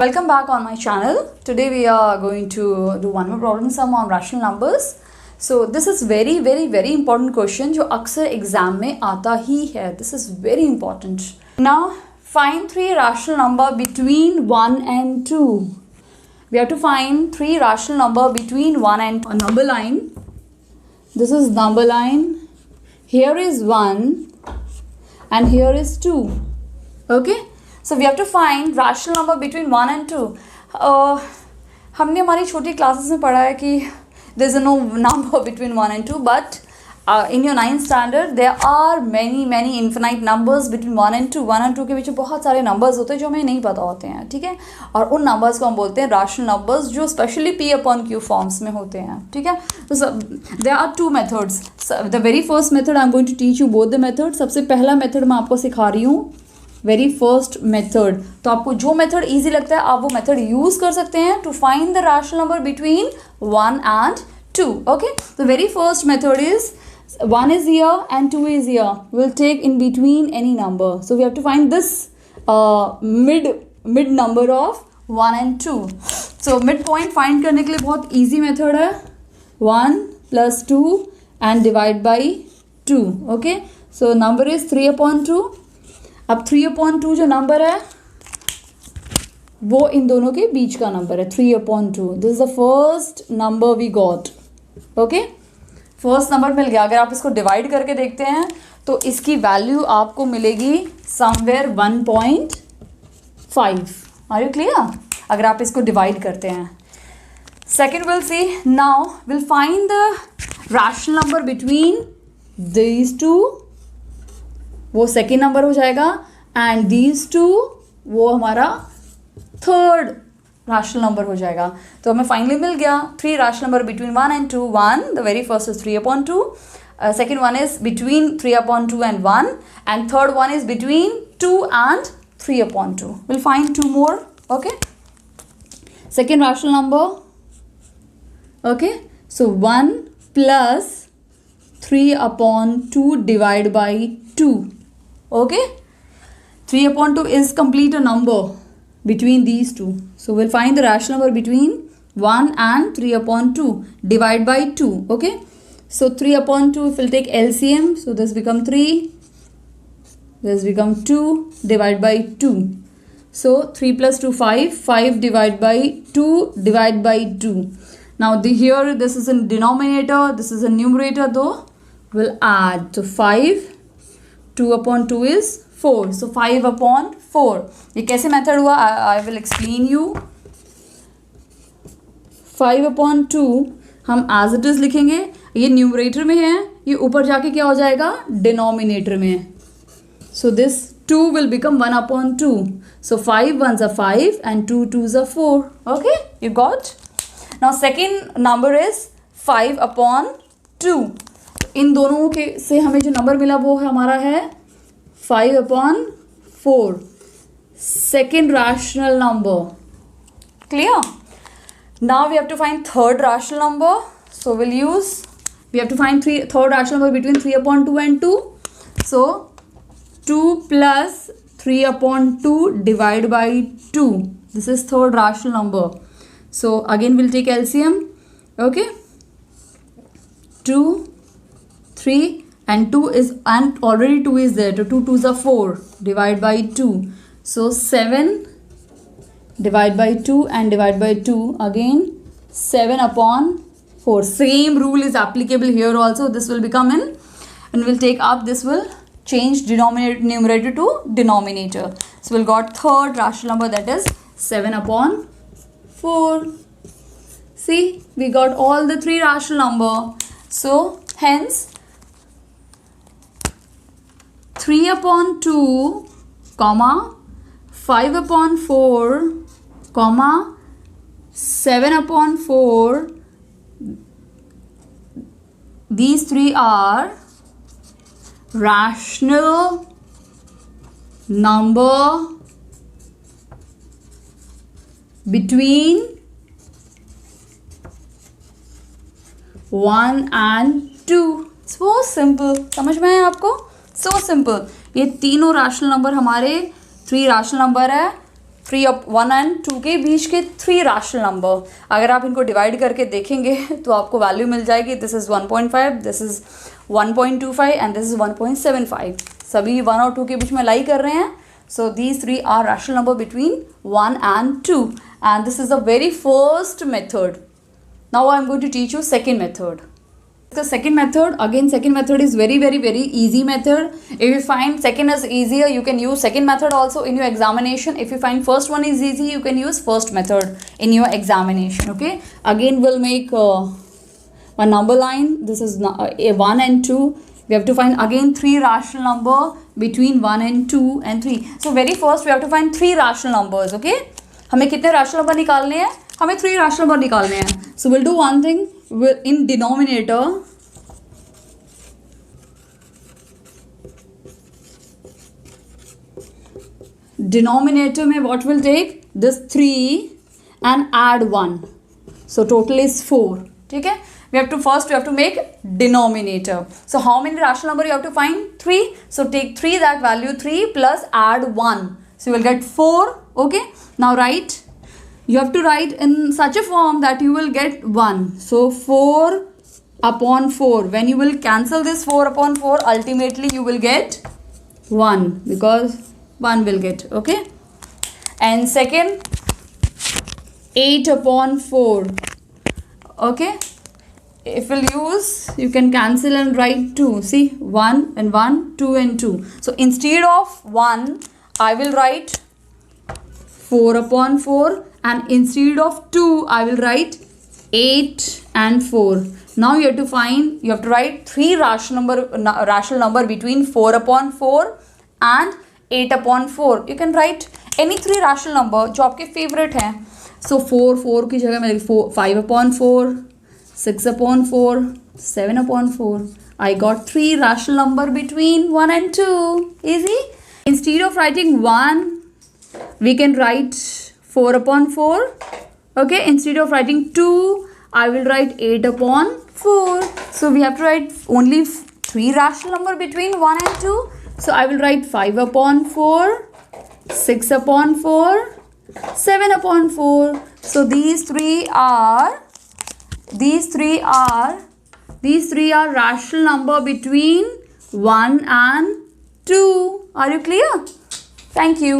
Welcome back on my channel. Today we are going to do one more problem sum on rational numbers. So this is very important question जो अक्सर exam में आता ही है. This is very important. Now find three rational number between 1 and 2. We have to find three rational number between 1 and a number line. This is number line. Here is 1 and here is 2. Okay. So we have to find rational number between 1 and 2. हमने हमारी छोटी classes में पढ़ा है कि there is no number between 1 and 2, but in your 9th standard there are many infinite numbers between 1 and 2. 1 and 2 के बीच में बहुत सारे numbers होते हैं जो हमें नहीं पता होते हैं, ठीक है. और उन numbers को हम बोलते हैं rational numbers जो specially p upon q forms में होते हैं, ठीक है. So there are two methods. So, the very first method I am going to teach you both the methods. सबसे पहला method मैं आपको सिखा रही हूँ, वेरी फर्स्ट मेथड. तो आपको जो मेथड ईजी लगता है आप वो मेथड यूज कर सकते हैं to find the rational number between 1 and 2. Okay, the very first method is 1 is here and 2 is here. We'll take in between any number. So we have to find this mid number of 1 and 2. So mid point find करने के लिए बहुत easy method है. 1 plus 2 and divide by 2. Okay, so number is 3/2. अब 3/2 जो number है वो इन दोनों के बीच का नंबर है. 3/2. This is the first number we got. Okay, first number मिल गया. अगर आप इसको डिवाइड करके देखते हैं तो इसकी वैल्यू आपको मिलेगी समवेयर 1.5. Are you clear? अगर आप इसको डिवाइड करते हैं. Second will see. Now will find the rational number between these two. वो सेकेंड नंबर हो जाएगा एंड दीज टू वो हमारा थर्ड रैशनल नंबर हो जाएगा. तो हमें फाइनली मिल गया three rational number between 1 and 2. 1, the very first is 3/2. Second one is between 3/2 and 1 and third one is between 2 and 3/2. We'll find two more. Okay, second rational number. Okay, so 1 plus 3/2 divided by 2. Okay, 3/2 is complete a number between these two. So we'll find the rational number between 1 and 3/2. Divide by 2. Okay, so 3/2 if we'll take LCM, so this become 3, this become 2, divide by 2. So 3 plus 2 5, 5 divide by 2, divide by 2. Now here this is a denominator, this is a numerator though. We'll add. So 5, 2/2 is 4. So 5/4. ये कैसे method हुआ? I will explain you. 5/2 हम as it is लिखेंगे. ये numerator में है, ये ऊपर जाके क्या हो जाएगा? डिनोमिनेटर में. So this 2 will become 1/2. So 5 1s are 5 and 2 2s are 4. Okay, you got? Now second number is 5/2. इन दोनों के से हमें जो नंबर मिला वो हमारा है 5/4. Second rational number. Clear? Now we have to find third rational number. So will use we have to find third rational number between 3/2 and 2. So 2 plus 3/2 divide by 2. This is third rational number. So again we'll take LCM. Okay, 2, 3 and 2 is, and already 2 is there, so 2 2s are 4, divide by 2. So 7 divide by 2 and divide by 2. Again 7/4. Same rule is applicable here also. This will become in, and we'll take up, this will change numerator to denominator. So we'll got third rational number, that is 7/4. See, we got all the three rational number. So hence 3/2, 5/4, 7/4. These three are rational number between 1 and 2. So simple. समझ में है आपको? So simple. ये तीनों rational number हमारे 3 rational number है. 3 1 and 2 के बीच के 3 रैशनल नंबर, अगर आप इनको डिवाइड करके देखेंगे तो आपको वैल्यू मिल जाएगी. This is 1.5, this is 1.25 and this is 1.75. सभी 1 और 2 के बीच में लाई कर रहे हैं. So these three are rational number between 1 and 2, and this is the very first method. Now I am going to teach you second method. The second method, again second method is very easy method. If you find second is easier, you can use second method also in your examination. If you find first one is easy, you can use first method in your examination. Okay, again we'll make one number line. This is 1 and 2. We have to find again 3 rational number between 1 and 2 and 3. So very first we have to find 3 rational numbers. Okay, हमें कितने rational number निकालने हैं? हमें 3 rational number निकालने हैं. So we'll do one thing. In denominator, में what will take this 3 and add 1. So total is 4. ठीक है? We have to make denominator. So how many rational number you have to find? 3. So take 3, that value 3 plus add 1. So you will get 4. Okay. Now write. You have to write in such a form that you will get 1. So 4 upon 4. When you will cancel this 4 upon 4, ultimately you will get 1, because 1 will get. Okay. And second, 8 upon 4. Okay. If we'll use, you can cancel and write 2. See, 1 and 1, 2 and 2. So instead of 1, I will write 4 upon 4, and instead of 2, I will write 8 and 4. Now you have to write 3 rational number between 4 upon 4 and 8 upon 4. You can write any 3 rational number जो आपके favorite हैं. So 4 की जगह मैं 5 upon 4, 6 upon 4, 7 upon 4. I got 3 rational number between 1 and 2. Easy. Instead of writing 1, we can write 4 upon 4. Okay. Instead of writing 2, I will write 8 upon 4. So we have to write only 3 rational number between 1 and 2. So I will write 5 upon 4, 6 upon 4, 7 upon 4. So these three are rational number between 1 and 2. Are you clear? Thank you.